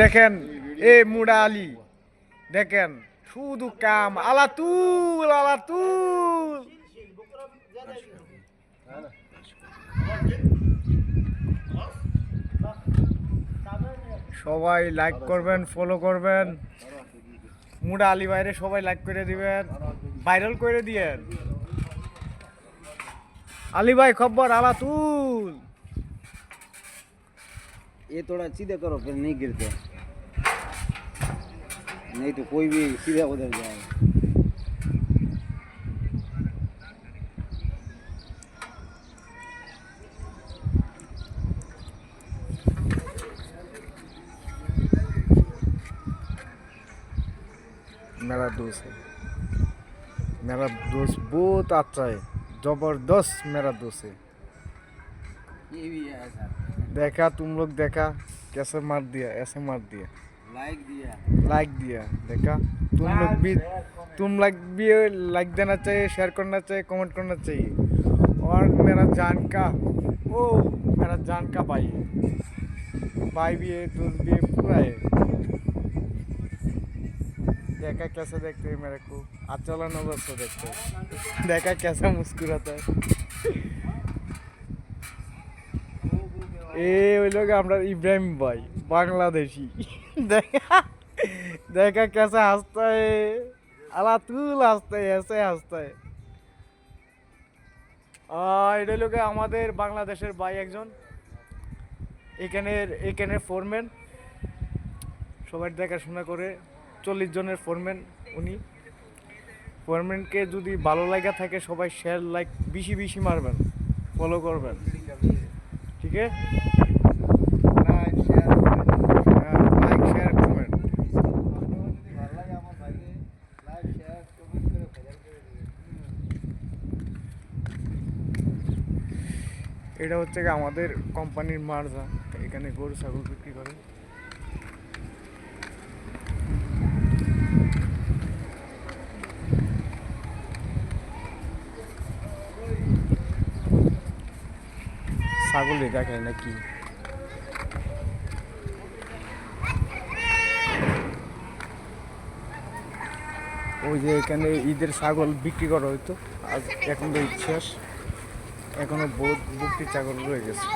দেখেন এ মুড়া আলী দেখেন শুধু কাম আলাতুল আলাতুল। সবাই লাইক করবেন, ফলো করবেন। মুড়া আলী বাইরে সবাই লাইক করে দিবেন, ভাইরাল করে দিয়েন। আলী भाई खबर आलातुल। ये थोड़ा सीधे करो फिर नहीं गिरते, नहीं तो कोई भी सीधा उधर जाएगा। मेरा दोस्त है, मेरा दोस्त बहुत अच्छा है, जबरदस्त मेरा दोस्त है। ये भी है ऐसा, देखा तुम लोग, देखा कैसे मार दिया, ऐसे मार दिया, लाइक दिया। देखा तुम लोग भी लाइक देना चाहिए, शेयर करना चाहिए, कमेंट करना चाहिए। और मेरा जान का मेरा जान का भाई है, भाई भी है, दोस्त भी है, पूरा है। देखा कैसे देखते हैं मेरे को, अचला नजर से देखते हैं। देखा कैसा मुस्कुराता है। ওই লোক আমরা ইব্রাহিম ভাই বাংলাদেশি। দেখা कैसा हंसता है, আলাতুল हंसता है, ऐसे हंसता है। এটা লোক আমাদের বাংলাদেশের ভাই একজন, এখানের ফোরম্যান, সবার দেখাশোনা করে। 40 জনের ফোরম্যান উনি। ফোরম্যানকে যদি ভালো লাগা থাকে সবাই শেয়ার লাইক বেশি বেশি মারবেন, ফলো করবেন, ঠিক আছে? Like share comment. এটা হচ্ছে কি আমাদের কোম্পানির মার্জা, এখানে গরু ছাগল বিক্রি করে। ছাগল দেখায় নাকি? ওই যে এখানে ঈদের ছাগল বিক্রি করা হইতো, আজ এখন তো ঈদ শেষ, এখনো বহুত ছাগল রয়ে গেছে।